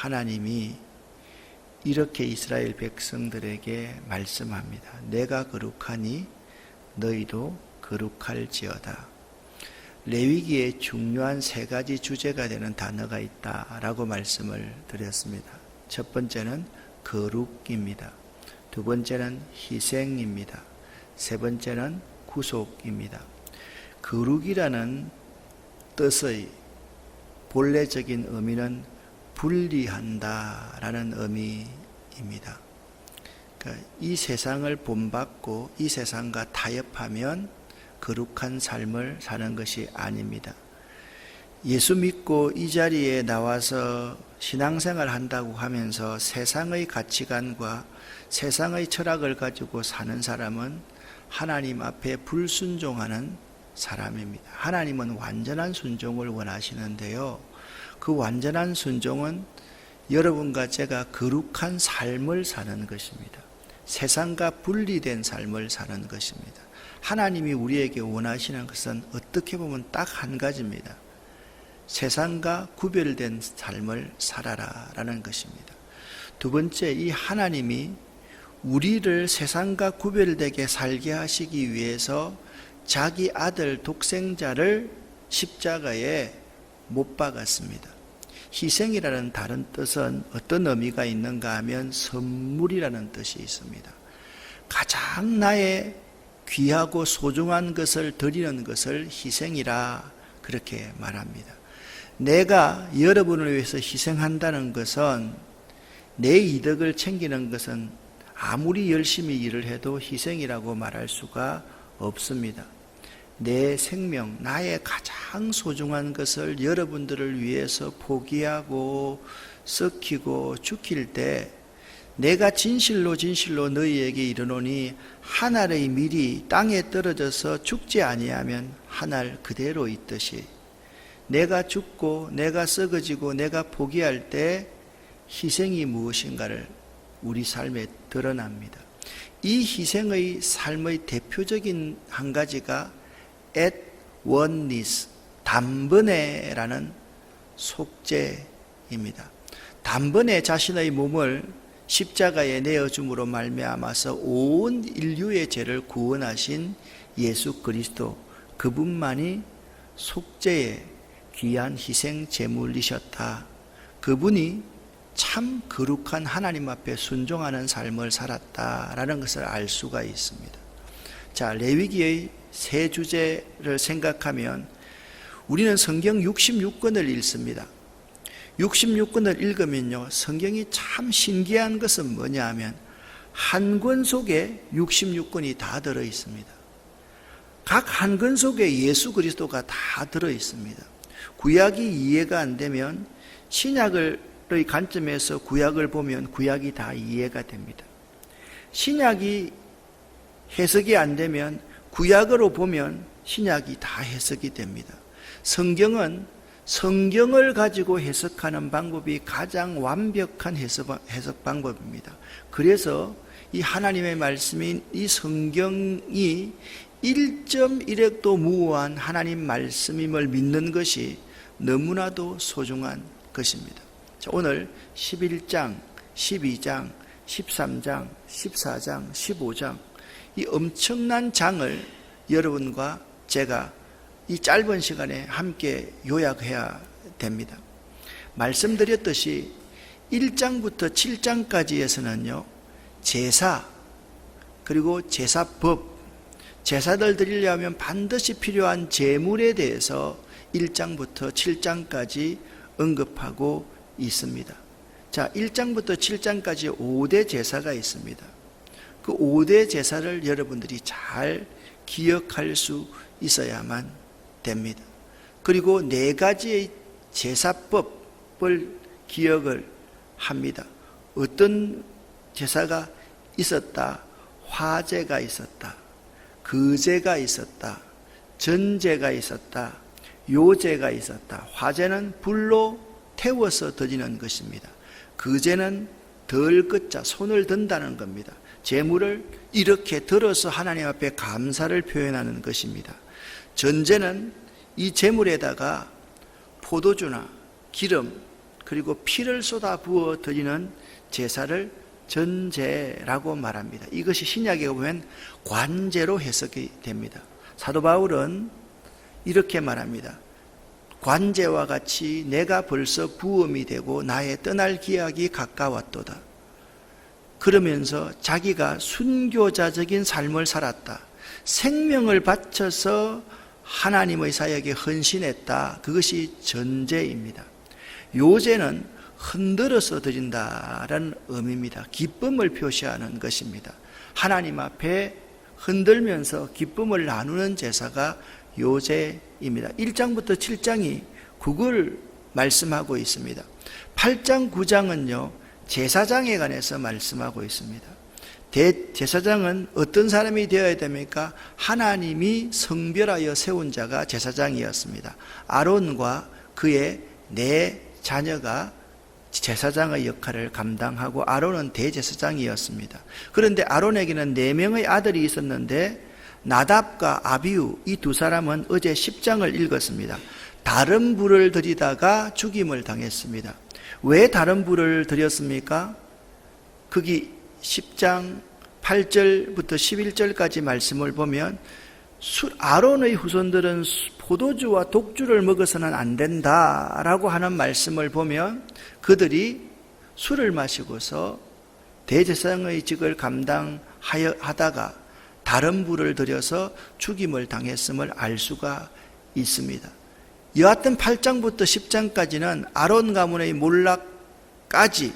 하나님이 이렇게 이스라엘 백성들에게 말씀합니다. 내가 거룩하니 너희도 거룩할지어다. 레위기에 중요한 세 가지 주제가 되는 단어가 있다라고 말씀을 드렸습니다. 첫 번째는 거룩입니다. 두 번째는 희생입니다. 세 번째는 구속입니다. 거룩이라는 뜻의 본래적인 의미는 분리한다라는 의미입니다. 그러니까 이 세상을 본받고 이 세상과 타협하면 거룩한 삶을 사는 것이 아닙니다. 예수 믿고 이 자리에 나와서 신앙생활 한다고 하면서 세상의 가치관과 세상의 철학을 가지고 사는 사람은 하나님 앞에 불순종하는 사람입니다. 하나님은 완전한 순종을 원하시는데요, 그 완전한 순종은 여러분과 제가 거룩한 삶을 사는 것입니다. 세상과 분리된 삶을 사는 것입니다. 하나님이 우리에게 원하시는 것은 어떻게 보면 딱 한 가지입니다. 세상과 구별된 삶을 살아라 라는 것입니다. 두 번째, 이 하나님이 우리를 세상과 구별되게 살게 하시기 위해서 자기 아들 독생자를 십자가에 못 박았습니다. 희생이라는 다른 뜻은 어떤 의미가 있는가 하면 선물이라는 뜻이 있습니다. 가장 나의 귀하고 소중한 것을 드리는 것을 희생이라 그렇게 말합니다. 내가 여러분을 위해서 희생한다는 것은, 내 이득을 챙기는 것은 아무리 열심히 일을 해도 희생이라고 말할 수가 없습니다. 내 생명, 나의 가장 소중한 것을 여러분들을 위해서 포기하고 썩히고 죽일 때, 내가 진실로 너희에게 이르노니 한 알의 밀이 땅에 떨어져서 죽지 아니하면 한 알 그대로 있듯이, 내가 죽고 내가 썩어지고 내가 포기할 때 희생이 무엇인가를 우리 삶에 드러납니다. 이 희생의 삶의 대표적인 한 가지가 at oneness, 단번에라는 속죄입니다. 단번에 자신의 몸을 십자가에 내어줌으로 말미암아서 온 인류의 죄를 구원하신 예수 그리스도, 그분만이 속죄의 귀한 희생 제물이셨다. 그분이 참 거룩한 하나님 앞에 순종하는 삶을 살았다라는 것을 알 수가 있습니다. 자, 레위기의 세 주제를 생각하면 우리는 성경 66권을 읽습니다. 66권을 읽으면요, 성경이 참 신기한 것은 뭐냐 하면 한 권 속에 66권이 다 들어 있습니다. 각 한 권 속에 예수 그리스도가 다 들어 있습니다. 구약이 이해가 안 되면 신약의 관점에서 구약을 보면 구약이 다 이해가 됩니다. 신약이 해석이 안 되면 구약으로 보면 신약이 다 해석이 됩니다. 성경은 성경을 가지고 해석하는 방법이 가장 완벽한 해석 방법입니다. 그래서 이 하나님의 말씀인 이 성경이 1.1획도 무효한 하나님 말씀임을 믿는 것이 너무나도 소중한 것입니다. 자, 오늘 11장, 12장, 13장, 14장, 15장, 이 엄청난 장을 여러분과 제가 이 짧은 시간에 함께 요약해야 됩니다. 말씀드렸듯이 1장부터 7장까지에서는요, 제사, 그리고 제사법, 제사를 드리려면 반드시 필요한 제물에 대해서 1장부터 7장까지 언급하고 있습니다. 자, 1장부터 7장까지 5대 제사가 있습니다. 그 5대 제사를 여러분들이 잘 기억할 수 있어야만 됩니다. 그리고 4가지의 제사법을 기억을 합니다. 어떤 제사가 있었다, 화제가 있었다, 거제가 있었다, 전제가 있었다, 요제가 있었다. 화제는 불로 태워서 드리는 것입니다. 거제는 덜 긋자, 손을 든다는 겁니다. 제물을 이렇게 들어서 하나님 앞에 감사를 표현하는 것입니다. 전제는 이 제물에다가 포도주나 기름, 그리고 피를 쏟아 부어 드리는 제사를 전제라고 말합니다. 이것이 신약에 보면 관제로 해석이 됩니다. 사도 바울은 이렇게 말합니다. 관제와 같이 내가 벌써 부음이 되고 나의 떠날 기약이 가까웠도다. 그러면서 자기가 순교자적인 삶을 살았다. 생명을 바쳐서 하나님의 사역에 헌신했다. 그것이 전제입니다. 요제는 흔들어서 드린다라는 의미입니다. 기쁨을 표시하는 것입니다. 하나님 앞에 흔들면서 기쁨을 나누는 제사가 요제입니다. 1장부터 7장이 그걸 말씀하고 있습니다. 8장 9장은요 제사장에 관해서 말씀하고 있습니다. 대제사장은 어떤 사람이 되어야 됩니까? 하나님이 성별하여 세운 자가 제사장이었습니다. 아론과 그의 네 자녀가 제사장의 역할을 감당하고 아론은 대제사장이었습니다. 그런데 아론에게는 4명의 아들이 있었는데 나답과 아비후 이 두 사람은 어제 10장을 읽었습니다. 다른 불을 드리다가 죽임을 당했습니다. 왜 다른 불을 드렸습니까? 거기 10장 8절부터 11절까지 말씀을 보면 아론의 후손들은 포도주와 독주를 먹어서는 안 된다라고 하는 말씀을 보면 그들이 술을 마시고서 대제사장의 직을 감당하다가 다른 불을 들여서 죽임을 당했음을 알 수가 있습니다. 여하튼 8장부터 10장까지는 아론 가문의 몰락까지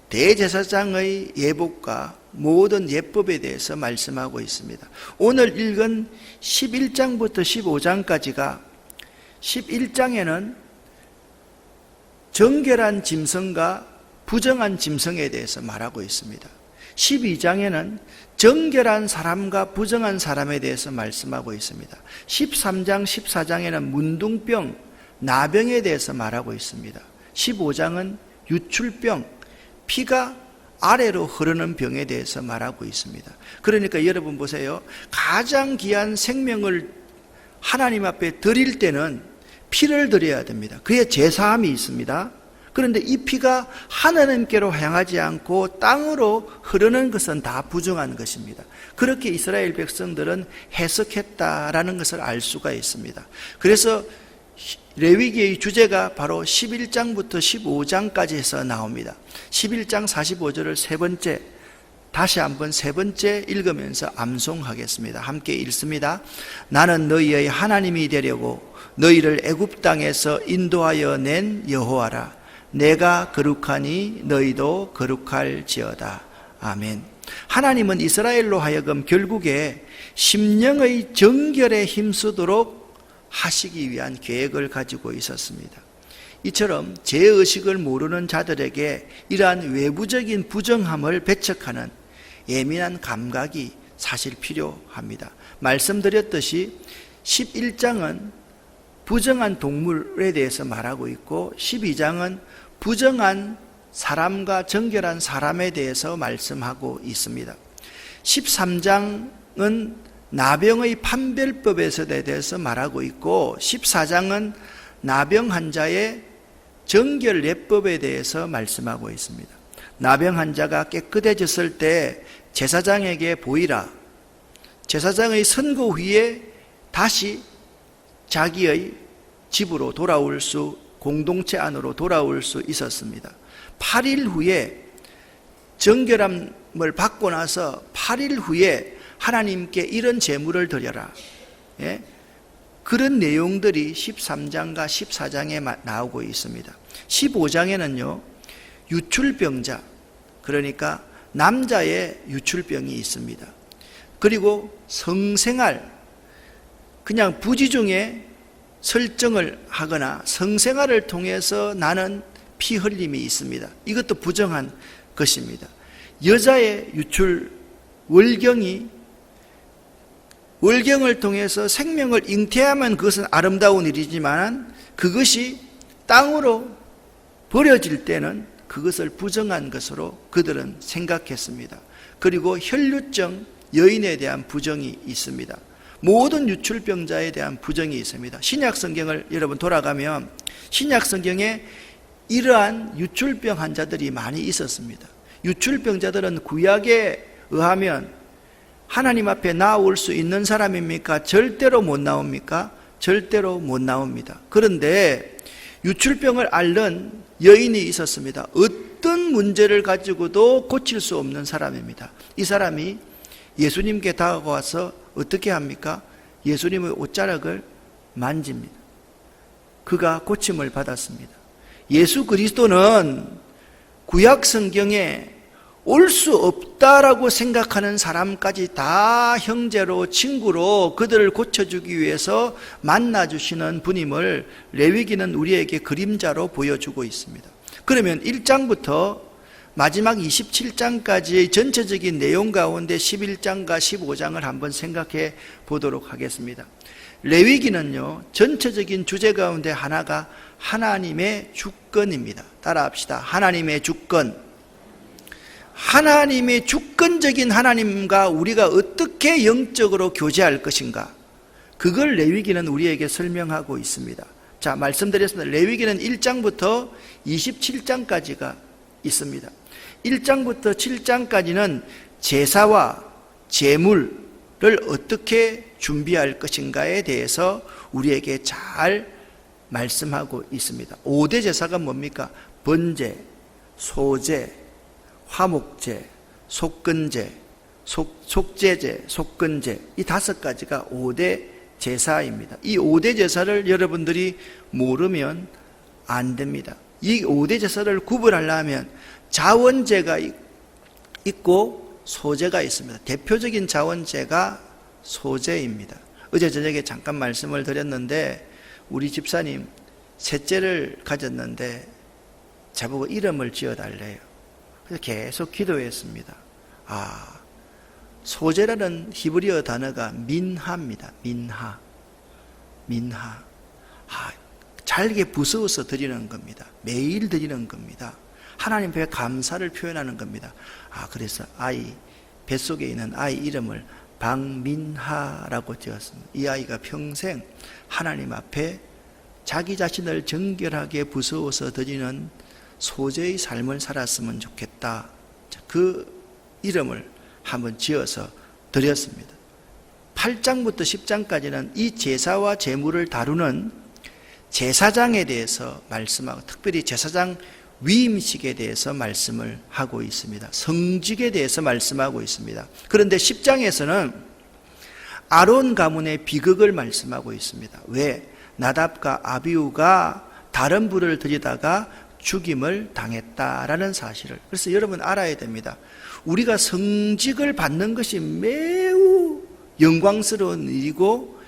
대제사장의 예복과 모든 예법에 대해서 말씀하고 있습니다. 오늘 읽은 11장부터 15장까지가 11장에는 정결한 짐승과 부정한 짐승에 대해서 말하고 있습니다. 12장에는 정결한 사람과 부정한 사람에 대해서 말씀하고 있습니다. 13장, 14장에는 문둥병, 나병에 대해서 말하고 있습니다. 15장은 유출병, 피가 아래로 흐르는 병에 대해서 말하고 있습니다. 그러니까 여러분 보세요. 가장 귀한 생명을 하나님 앞에 드릴 때는 피를 드려야 됩니다. 그의 제사함이 있습니다. 그런데 이 피가 하나님께로 향하지 않고 땅으로 흐르는 것은 다 부정한 것입니다. 그렇게 이스라엘 백성들은 해석했다라는 것을 알 수가 있습니다. 그래서 레위기의 주제가 바로 11장부터 15장까지 해서 나옵니다. 11장 45절을 다시 한번 세 번째 읽으면서 암송하겠습니다. 함께 읽습니다. 나는 너희의 하나님이 되려고 너희를 애굽 땅에서 인도하여 낸 여호와라. 내가 거룩하니 너희도 거룩할지어다. 아멘. 하나님은 이스라엘로 하여금 결국에 심령의 정결에 힘쓰도록 하시기 위한 계획을 가지고 있었습니다. 이처럼 죄의식을 모르는 자들에게 이러한 외부적인 부정함을 배척하는 예민한 감각이 사실 필요합니다. 말씀드렸듯이 11장은 부정한 동물에 대해서 말하고 있고 12장은 부정한 사람과 정결한 사람에 대해서 말씀하고 있습니다. 13장은 나병의 판별법에 대해서 말하고 있고 14장은 나병 환자의 정결 예법에 대해서 말씀하고 있습니다. 나병 환자가 깨끗해졌을 때 제사장에게 보이라. 제사장의 선고 후에 다시 자기의 집으로 돌아올 공동체 안으로 돌아올 수 있었습니다. 8일 후에 정결함을 받고 나서 8일 후에 하나님께 이런 제물을 드려라. 예? 그런 내용들이 13장과 14장에 나오고 있습니다. 15장에는요, 유출병자, 그러니까 남자의 유출병이 있습니다. 그리고 성생활, 그냥 부지 중에 설정을 하거나 성생활을 통해서 나는 피 흘림이 있습니다. 이것도 부정한 것입니다. 여자의 유출, 월경을 통해서 생명을 잉태하면 그것은 아름다운 일이지만 그것이 땅으로 버려질 때는 그것을 부정한 것으로 그들은 생각했습니다. 그리고 혈루증, 여인에 대한 부정이 있습니다. 모든 유출병자에 대한 부정이 있습니다. 신약 성경을 여러분 돌아가면 신약 성경에 이러한 유출병 환자들이 많이 있었습니다. 유출병자들은 구약에 의하면 하나님 앞에 나올 수 있는 사람입니까? 절대로 못 나옵니까? 절대로 못 나옵니다. 그런데 유출병을 앓는 여인이 있었습니다. 어떤 문제를 가지고도 고칠 수 없는 사람입니다. 이 사람이 예수님께 다가와서 어떻게 합니까? 예수님의 옷자락을 만집니다. 그가 고침을 받았습니다. 예수 그리스도는 구약 성경에 올 수 없다라고 생각하는 사람까지 다 형제로 친구로 그들을 고쳐주기 위해서 만나주시는 분임을 레위기는 우리에게 그림자로 보여주고 있습니다. 그러면 1장부터 마지막 27장까지의 전체적인 내용 가운데 11장과 15장을 한번 생각해 보도록 하겠습니다. 레위기는요, 전체적인 주제 가운데 하나가 하나님의 주권입니다. 따라합시다. 하나님의 주권. 하나님의 주권적인 하나님과 우리가 어떻게 영적으로 교제할 것인가, 그걸 레위기는 우리에게 설명하고 있습니다. 자, 말씀드렸습니다. 레위기는 1장부터 27장까지가 있습니다. 1장부터 7장까지는 제사와 제물을 어떻게 준비할 것인가에 대해서 우리에게 잘 말씀하고 있습니다. 5대 제사가 뭡니까? 번제, 소제, 화목제, 속건제, 속제제, 속건제, 이 5가지가 5대 제사입니다. 이 5대 제사를 여러분들이 모르면 안 됩니다. 이 5대 제사를 구분하려면 자원제가 있고 소제가 있습니다. 대표적인 자원제가 소제입니다. 어제 저녁에 잠깐 말씀을 드렸는데 우리 집사님 셋째를 가졌는데 저보고 이름을 지어달래요. 그래서 계속 기도했습니다. 소제라는 히브리어 단어가 민하입니다. 민하. 잘게 부서워서 드리는 겁니다. 매일 드리는 겁니다. 하나님 앞에 감사를 표현하는 겁니다. 그래서 아이, 뱃속에 있는 아이 이름을 박민하라고 지었습니다. 이 아이가 평생 하나님 앞에 자기 자신을 정결하게 부서워서 드리는 소제의 삶을 살았으면 좋겠다. 그 이름을 한번 지어서 드렸습니다. 8장부터 10장까지는 이 제사와 제물을 다루는 제사장에 대해서 말씀하고, 특별히 제사장 위임식에 대해서 말씀을 하고 있습니다. 성직에 대해서 말씀하고 있습니다. 그런데 10장에서는 아론 가문의 비극을 말씀하고 있습니다. 왜? 나답과 아비후가 다른 불을 들이다가 죽임을 당했다라는 사실을. 그래서 여러분 알아야 됩니다. 우리가 성직을 받는 것이 매우 영광스러운 일이고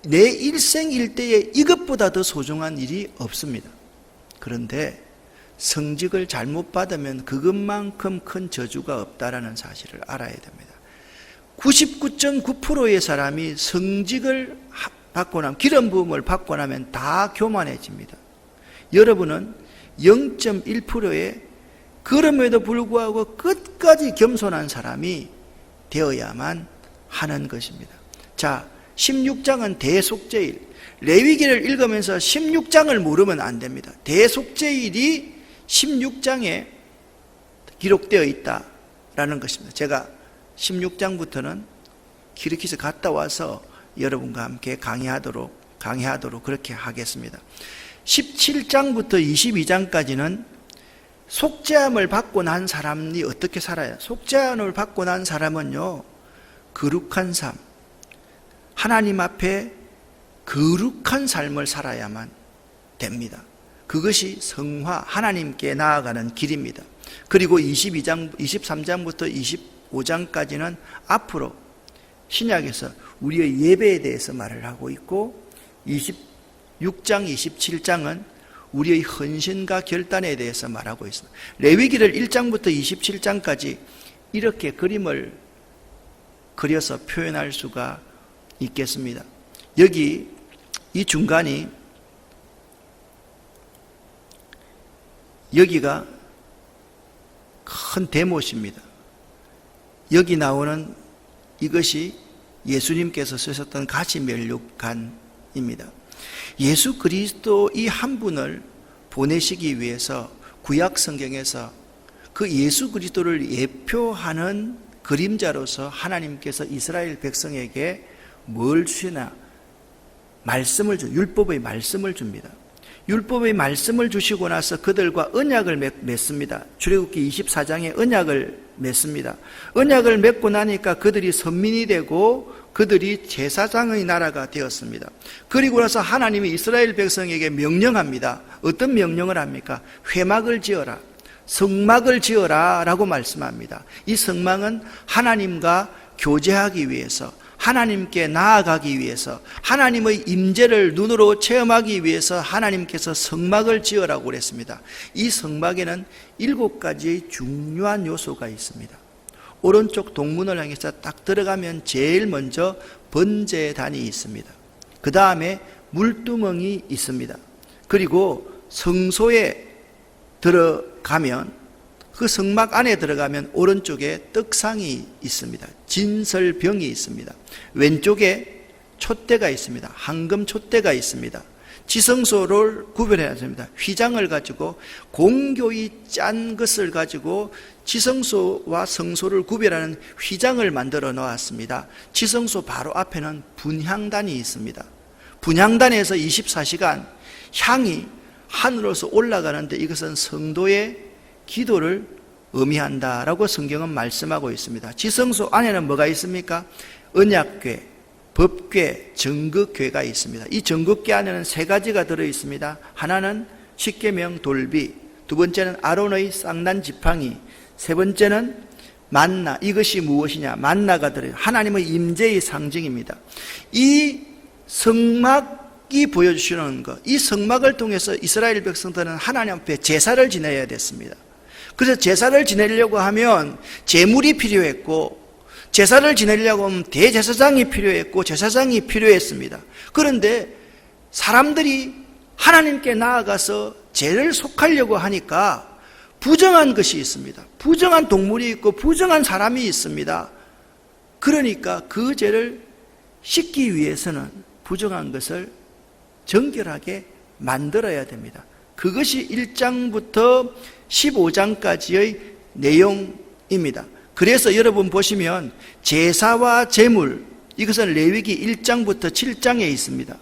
내 일생 일대에 이것보다 더 소중한 일이 없습니다. 그런데 성직을 잘못 받으면 그것만큼 큰 저주가 없다라는 사실을 알아야 됩니다. 99.9%의 사람이 성직을 받고 나면, 기름 부음을 받고 나면 다 교만해집니다. 여러분은 0.1%의 그럼에도 불구하고 끝까지 겸손한 사람이 되어야만 하는 것입니다. 자, 16장은 대속죄일. 레위기를 읽으면서 16장을 모르면 안 됩니다. 대속죄일이 16장에 기록되어 있다라는 것입니다. 제가 16장부터는 키르키스 갔다 와서 여러분과 함께 강의하도록 그렇게 하겠습니다. 17장부터 22장까지는 속죄함을 받고 난 사람이 어떻게 살아요? 속죄함을 받고 난 사람은요, 거룩한 삶, 하나님 앞에 거룩한 삶을 살아야만 됩니다. 그것이 성화, 하나님께 나아가는 길입니다. 그리고 23장부터 25장까지는 앞으로 신약에서 우리의 예배에 대해서 말을 하고 있고, 26장, 27장은 우리의 헌신과 결단에 대해서 말하고 있습니다. 레위기를 1장부터 27장까지 이렇게 그림을 그려서 표현할 수가 있겠습니다. 여기 이 중간이, 여기가 큰 대못입니다. 여기 나오는 이것이 예수님께서 쓰셨던 가시면류관입니다. 예수 그리스도 이 한 분을 보내시기 위해서 구약 성경에서 그 예수 그리스도를 예표하는 그림자로서 하나님께서 이스라엘 백성에게 뭘 주시나? 율법의 말씀을 줍니다. 율법의 말씀을 주시고 나서 그들과 언약을 맺습니다. 출애굽기 24장에 언약을 맺습니다. 언약을 맺고 나니까 그들이 선민이 되고 그들이 제사장의 나라가 되었습니다. 그리고 나서 하나님이 이스라엘 백성에게 명령합니다. 어떤 명령을 합니까? 회막을 지어라, 성막을 지어라 라고 말씀합니다. 이 성막은 하나님과 교제하기 위해서, 하나님께 나아가기 위해서, 하나님의 임재를 눈으로 체험하기 위해서 하나님께서 성막을 지으라고 그랬습니다. 이 성막에는 7가지의 중요한 요소가 있습니다. 오른쪽 동문을 향해서 딱 들어가면 제일 먼저 번제단이 있습니다. 그 다음에 물두멍이 있습니다. 그리고 성소에 들어가면, 그 성막 안에 들어가면 오른쪽에 떡상이 있습니다. 진설병이 있습니다. 왼쪽에 촛대가 있습니다. 황금 촛대가 있습니다. 지성소를 구별해야 됩니다. 휘장을 가지고 공교히 짠 것을 가지고 지성소와 성소를 구별하는 휘장을 만들어 놓았습니다. 지성소 바로 앞에는 분향단이 있습니다. 분향단에서 24시간 향이 하늘로서 올라가는데 이것은 성도의 기도를 의미한다라고 성경은 말씀하고 있습니다. 지성소 안에는 뭐가 있습니까? 언약궤, 법궤, 정극궤가 있습니다. 이 정극궤 안에는 3가지가 들어 있습니다. 하나는 십계명 돌비, 두 번째는 아론의 쌍난 지팡이, 세 번째는 만나. 이것이 무엇이냐? 만나가 들어요. 하나님의 임재의 상징입니다. 이 성막이 보여주시는 것, 이 성막을 통해서 이스라엘 백성들은 하나님 앞에 제사를 지내야 됐습니다. 그래서 제사를 지내려고 하면 제물이 필요했고, 제사를 지내려고 하면 대제사장이 필요했고, 제사장이 필요했습니다. 그런데 사람들이 하나님께 나아가서 죄를 속하려고 하니까 부정한 것이 있습니다. 부정한 동물이 있고 부정한 사람이 있습니다. 그러니까 그 죄를 씻기 위해서는 부정한 것을 정결하게 만들어야 됩니다. 그것이 1장부터 15장까지의 내용입니다. 그래서 여러분 보시면 제사와 제물, 이것은 레위기 1장부터 7장에 있습니다.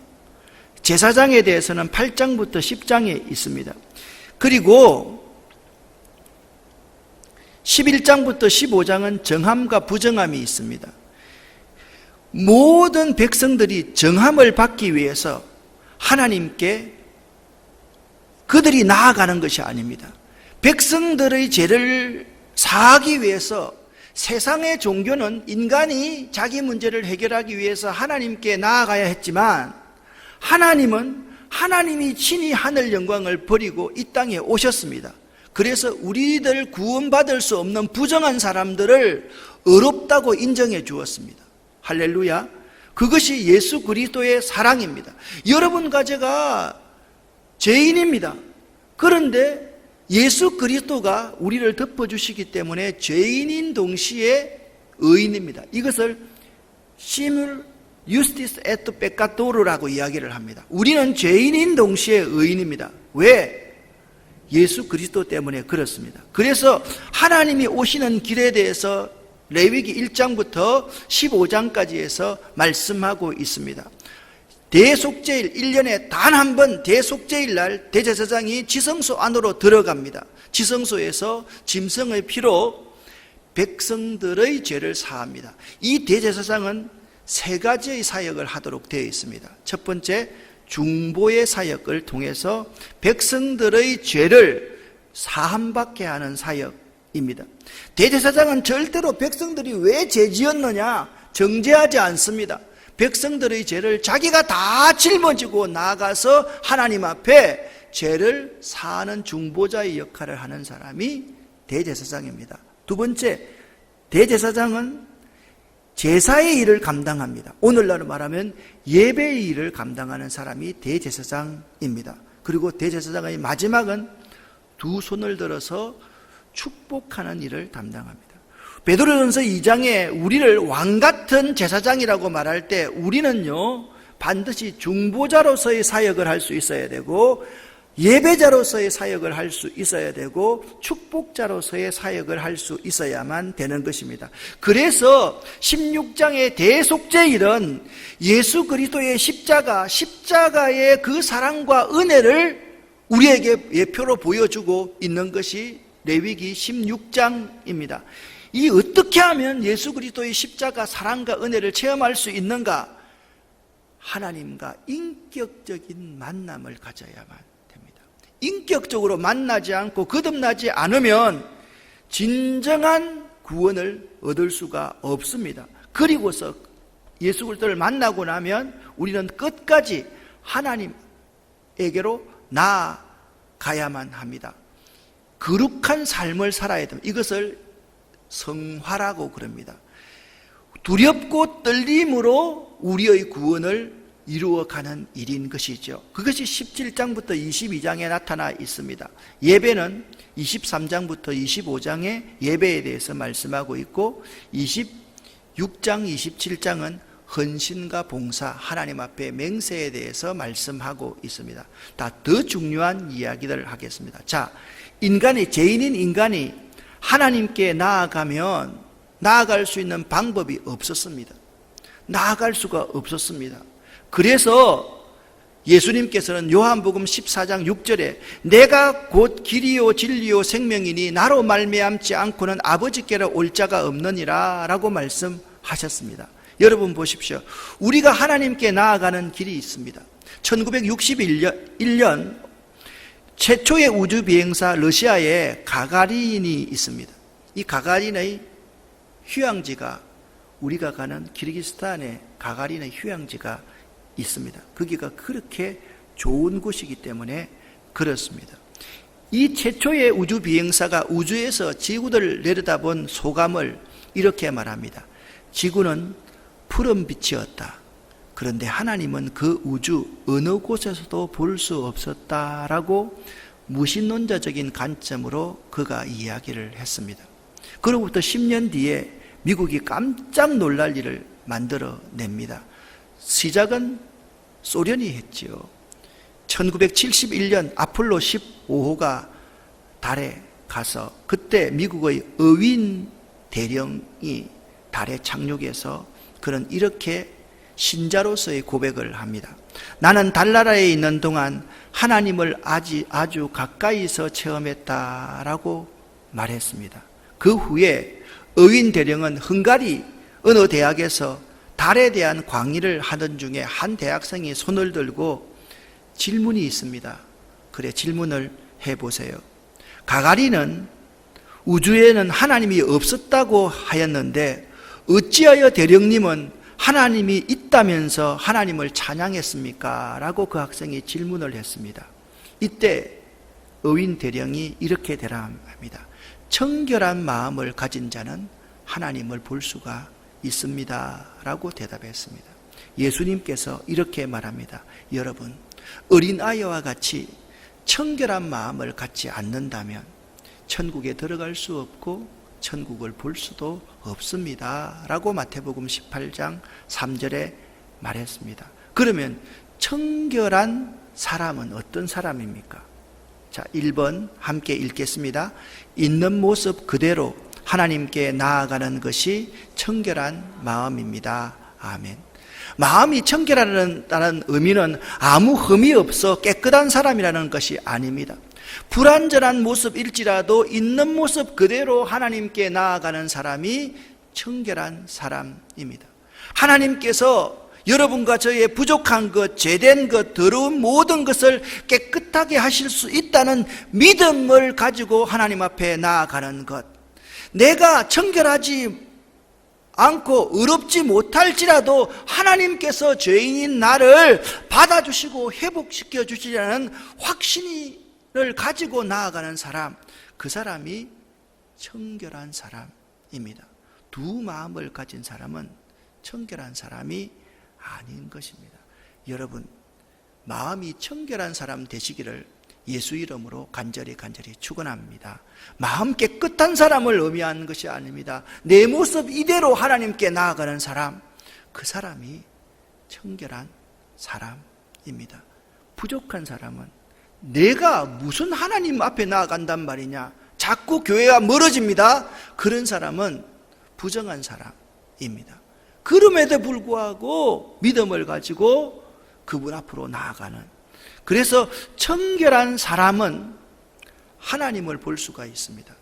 제사장에 대해서는 8장부터 10장에 있습니다. 그리고 11장부터 15장은 정함과 부정함이 있습니다. 모든 백성들이 정함을 받기 위해서 하나님께 그들이 나아가는 것이 아닙니다. 백성들의 죄를 사하기 위해서 세상의 종교는 인간이 자기 문제를 해결하기 위해서 하나님께 나아가야 했지만, 하나님은 하나님이 친히 하늘 영광을 버리고 이 땅에 오셨습니다. 그래서 우리들 구원받을 수 없는 부정한 사람들을 의롭다고 인정해 주었습니다. 할렐루야. 그것이 예수 그리스도의 사랑입니다. 여러분과 제가 죄인입니다. 그런데 예수 그리스도가 우리를 덮어주시기 때문에 죄인인 동시에 의인입니다. 이것을 심을 유스티스 에트 페카토르라고 이야기를 합니다. 우리는 죄인인 동시에 의인입니다. 왜? 예수 그리스도 때문에 그렇습니다. 그래서 하나님이 오시는 길에 대해서 레위기 1장부터 15장까지에서 말씀하고 있습니다. 대속죄일, 1년에 단 한 번 대속죄일 날 대제사장이 지성소 안으로 들어갑니다. 지성소에서 짐승의 피로 백성들의 죄를 사합니다. 이 대제사장은 3가지의 사역을 하도록 되어 있습니다. 첫 번째, 중보의 사역을 통해서 백성들의 죄를 사함받게 하는 사역입니다. 대제사장은 절대로 백성들이 왜 죄 지었느냐 정죄하지 않습니다. 백성들의 죄를 자기가 다 짊어지고 나아가서 하나님 앞에 죄를 사하는 중보자의 역할을 하는 사람이 대제사장입니다. 두 번째, 대제사장은 제사의 일을 감당합니다. 오늘날 말하면 예배의 일을 감당하는 사람이 대제사장입니다. 그리고 대제사장의 마지막은 두 손을 들어서 축복하는 일을 담당합니다. 베드로전서 2장에 우리를 왕같은 제사장이라고 말할 때 우리는요 반드시 중보자로서의 사역을 할 수 있어야 되고, 예배자로서의 사역을 할 수 있어야 되고 축복자로서의 사역을 할 수 있어야만 되는 것입니다. 그래서 16장의 대속죄일은 예수 그리스도의 십자가의 그 사랑과 은혜를 우리에게 예표로 보여주고 있는 것이 레위기 16장입니다. 이 어떻게 하면 예수 그리스도의 십자가 사랑과 은혜를 체험할 수 있는가? 하나님과 인격적인 만남을 가져야만 됩니다. 인격적으로 만나지 않고 거듭나지 않으면 진정한 구원을 얻을 수가 없습니다. 그리고서 예수 그리스도를 만나고 나면 우리는 끝까지 하나님에게로 나아가야만 합니다. 거룩한 삶을 살아야 됩니다. 이것을 성화라고 그럽니다. 두렵고 떨림으로 우리의 구원을 이루어가는 일인 것이죠. 그것이 17장부터 22장에 나타나 있습니다. 예배는 23장부터 25장에 예배에 대해서 말씀하고 있고 26장, 27장은 헌신과 봉사, 하나님 앞에 맹세에 대해서 말씀하고 있습니다. 다 더 중요한 이야기들을 하겠습니다. 자, 죄인인 인간이 하나님께 나아갈 수 있는 방법이 없었습니다. 나아갈 수가 없었습니다. 그래서 예수님께서는 요한복음 14장 6절에 내가 곧 길이요 진리요 생명이니 나로 말미암지 않고는 아버지께로 올 자가 없느니라 라고 말씀하셨습니다. 여러분 보십시오. 우리가 하나님께 나아가는 길이 있습니다. 1961년 최초의 우주 비행사 러시아에 가가린이 있습니다. 이 가가린의 휴양지가 우리가 가는 키르기스탄의 가가린의 휴양지가 있습니다. 거기가 그렇게 좋은 곳이기 때문에 그렇습니다. 이 최초의 우주 비행사가 우주에서 지구를 내려다본 소감을 이렇게 말합니다. 지구는 푸른 빛이었다. 그런데 하나님은 그 우주 어느 곳에서도 볼 수 없었다라고 무신론자적인 관점으로 그가 이야기를 했습니다. 그로부터 10년 뒤에 미국이 깜짝 놀랄 일을 만들어냅니다. 시작은 소련이 했지요. 1971년 아폴로 15호가 달에 가서 그때 미국의 어윈 대령이 달에 착륙해서 그는 이렇게 신자로서의 고백을 합니다. 나는 달나라에 있는 동안 하나님을 아주 가까이서 체험했다라고 말했습니다. 그 후에 어윈 대령은 헝가리 어느 대학에서 달에 대한 강의를 하던 중에 한 대학생이 손을 들고 질문이 있습니다. 그래, 질문을 해보세요. 가가린은 우주에는 하나님이 없었다고 하였는데 어찌하여 대령님은 하나님이 있다면서 하나님을 찬양했습니까? 라고 그 학생이 질문을 했습니다. 이때 어윈 대령이 이렇게 대답합니다. 청결한 마음을 가진 자는 하나님을 볼 수가 있습니다. 라고 대답했습니다. 예수님께서 이렇게 말합니다. 여러분, 어린아이와 같이 청결한 마음을 갖지 않는다면 천국에 들어갈 수 없고 천국을 볼 수도 없습니다. 라고 마태복음 18장 3절에 말했습니다. 그러면 청결한 사람은 어떤 사람입니까? 자, 1번 함께 읽겠습니다. 있는 모습 그대로 하나님께 나아가는 것이 청결한 마음입니다. 아멘. 마음이 청결하다는 의미는 아무 흠이 없어 깨끗한 사람이라는 것이 아닙니다. 불완전한 모습일지라도 있는 모습 그대로 하나님께 나아가는 사람이 청결한 사람입니다. 하나님께서 여러분과 저의 부족한 것, 죄된 것, 더러운 모든 것을 깨끗하게 하실 수 있다는 믿음을 가지고 하나님 앞에 나아가는 것. 내가 청결하지 않고 의롭지 못할지라도 하나님께서 죄인인 나를 받아주시고 회복시켜 주시라는 확신을 가지고 나아가는 사람, 그 사람이 청결한 사람입니다. 두 마음을 가진 사람은 청결한 사람이 아닌 것입니다. 여러분, 마음이 청결한 사람 되시기를 예수 이름으로 간절히 축원합니다. 마음 깨끗한 사람을 의미하는 것이 아닙니다. 내 모습 이대로 하나님께 나아가는 사람, 그 사람이 청결한 사람입니다. 부족한 사람은 내가 무슨 하나님 앞에 나아간단 말이냐, 자꾸 교회와 멀어집니다. 그런 사람은 부정한 사람입니다. 그럼에도 불구하고 믿음을 가지고 그분 앞으로 나아가는, 그래서 청결한 사람은 하나님을 볼 수가 있습니다.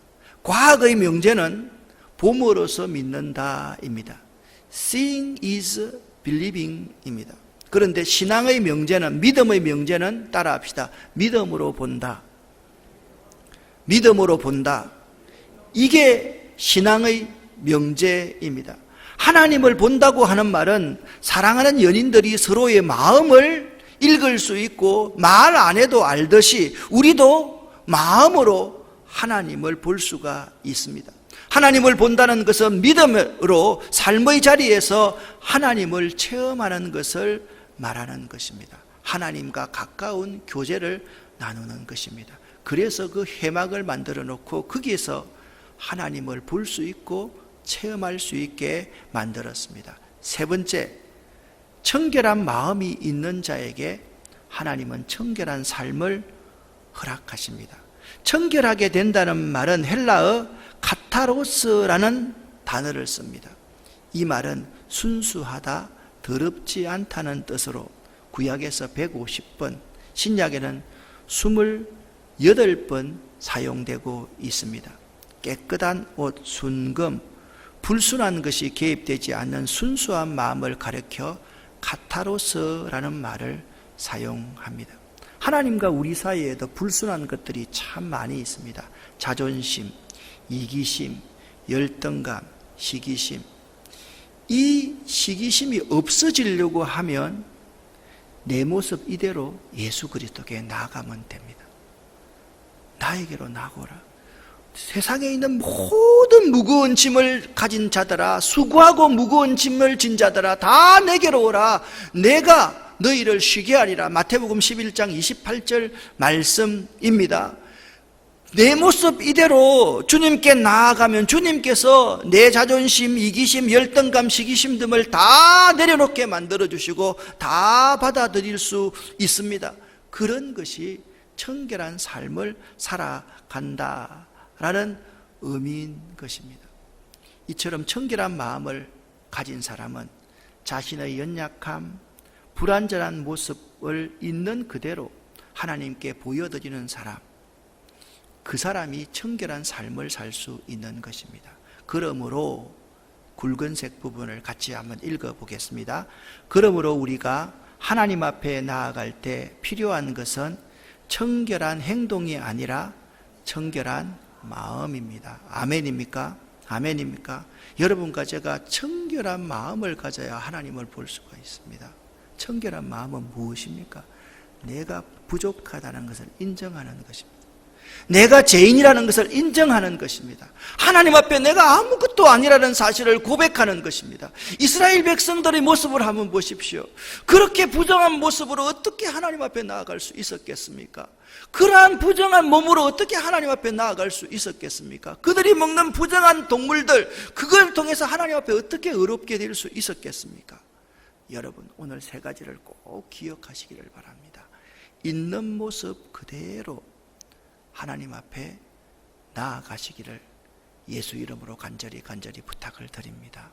과학의 명제는 봄으로서 믿는다입니다. Seeing is believing입니다. 그런데 신앙의 명제는, 믿음의 명제는 따라합시다. 믿음으로 본다. 믿음으로 본다. 이게 신앙의 명제입니다. 하나님을 본다고 하는 말은 사랑하는 연인들이 서로의 마음을 읽을 수 있고 말 안 해도 알듯이 우리도 마음으로 하나님을 볼 수가 있습니다. 하나님을 본다는 것은 믿음으로 삶의 자리에서 하나님을 체험하는 것을 말하는 것입니다. 하나님과 가까운 교제를 나누는 것입니다. 그래서 그 회막을 만들어 놓고 거기에서 하나님을 볼 수 있고 체험할 수 있게 만들었습니다. 세 번째, 청결한 마음이 있는 자에게 하나님은 청결한 삶을 허락하십니다. 청결하게 된다는 말은 헬라어 카타로스라는 단어를 씁니다. 이 말은 순수하다, 더럽지 않다는 뜻으로 구약에서 150번, 신약에는 28번 사용되고 있습니다. 깨끗한 옷, 순금, 불순한 것이 개입되지 않는 순수한 마음을 가리켜 카타로스라는 말을 사용합니다. 하나님과 우리 사이에도 불순한 것들이 참 많이 있습니다. 자존심, 이기심, 열등감, 시기심. 이 시기심이 없어지려고 하면 내 모습 이대로 예수 그리스도께 나아가면 됩니다. 나에게로 나아오라. 세상에 있는 모든 무거운 짐을 가진 자들아, 수고하고 무거운 짐을 진 자들아, 다 내게로 오라. 내가 너희를 쉬게 하리라. 마태복음 11장 28절 말씀입니다. 내 모습 이대로 주님께 나아가면 주님께서 내 자존심, 이기심, 열등감, 시기심 등을 다 내려놓게 만들어주시고 다 받아들일 수 있습니다. 그런 것이 청결한 삶을 살아간다라는 의미인 것입니다. 이처럼 청결한 마음을 가진 사람은 자신의 연약함, 불완전한 모습을 있는 그대로 하나님께 보여드리는 사람, 그 사람이 청결한 삶을 살 수 있는 것입니다. 그러므로 굵은색 부분을 같이 한번 읽어보겠습니다. 그러므로 우리가 하나님 앞에 나아갈 때 필요한 것은 청결한 행동이 아니라 청결한 마음입니다. 아멘입니까? 아멘입니까? 여러분과 제가 청결한 마음을 가져야 하나님을 볼 수가 있습니다. 청결한 마음은 무엇입니까? 내가 부족하다는 것을 인정하는 것입니다. 내가 죄인이라는 것을 인정하는 것입니다. 하나님 앞에 내가 아무것도 아니라는 사실을 고백하는 것입니다. 이스라엘 백성들의 모습을 한번 보십시오. 그렇게 부정한 모습으로 어떻게 하나님 앞에 나아갈 수 있었겠습니까? 그러한 부정한 몸으로 어떻게 하나님 앞에 나아갈 수 있었겠습니까? 그들이 먹는 부정한 동물들, 그걸 통해서 하나님 앞에 어떻게 의롭게 될 수 있었겠습니까? 여러분, 오늘 세 가지를 꼭 기억하시기를 바랍니다. 있는 모습 그대로 하나님 앞에 나아가시기를 예수 이름으로 간절히 부탁을 드립니다.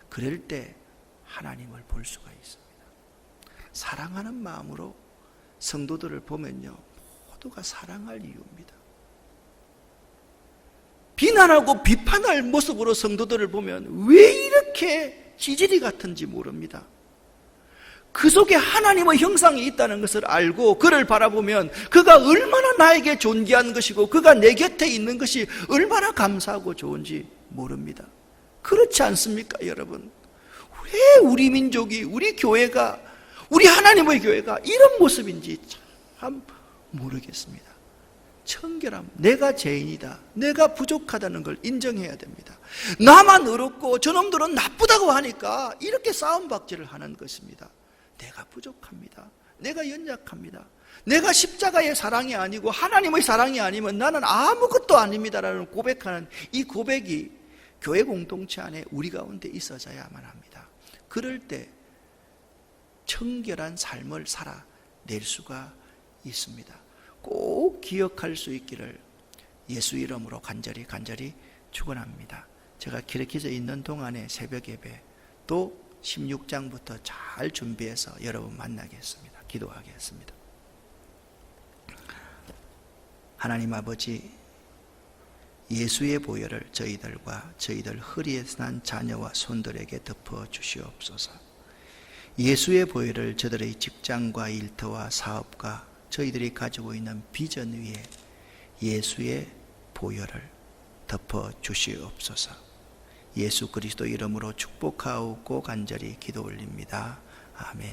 그럴 때 하나님을 볼 수가 있습니다. 사랑하는 마음으로 성도들을 보면요, 모두가 사랑할 이유입니다. 비난하고 비판할 모습으로 성도들을 보면 왜 이렇게 찌질이 같은지 모릅니다. 그 속에 하나님의 형상이 있다는 것을 알고 그를 바라보면 그가 얼마나 나에게 존귀한 것이고 그가 내 곁에 있는 것이 얼마나 감사하고 좋은지 모릅니다. 그렇지 않습니까, 여러분? 왜 우리 민족이, 우리 교회가, 우리 하나님의 교회가 이런 모습인지 참 모르겠습니다. 청결함, 내가 죄인이다, 내가 부족하다는 걸 인정해야 됩니다. 나만 의롭고 저놈들은 나쁘다고 하니까 이렇게 싸움박질을 하는 것입니다. 내가 부족합니다. 내가 연약합니다. 내가 십자가의 사랑이 아니고 하나님의 사랑이 아니면 나는 아무것도 아닙니다라는 고백하는 이 고백이 교회 공동체 안에 우리 가운데 있어져야만 합니다. 그럴 때 청결한 삶을 살아낼 수가 있습니다. 꼭 기억할 수 있기를 예수 이름으로 간절히 축원합니다. 제가 기록해져 있는 동안에 새벽 예배 또 16장부터 잘 준비해서 여러분 만나겠습니다. 기도하겠습니다. 하나님 아버지, 예수의 보혈을 저희들과 저희들 허리에서 난 자녀와 손들에게 덮어 주시옵소서. 예수의 보혈을 저들의 직장과 일터와 사업과 저희들이 가지고 있는 비전 위에 예수의 보혈을 덮어 주시옵소서. 예수 그리스도 이름으로 축복하옵고 간절히 기도 올립니다. 아멘.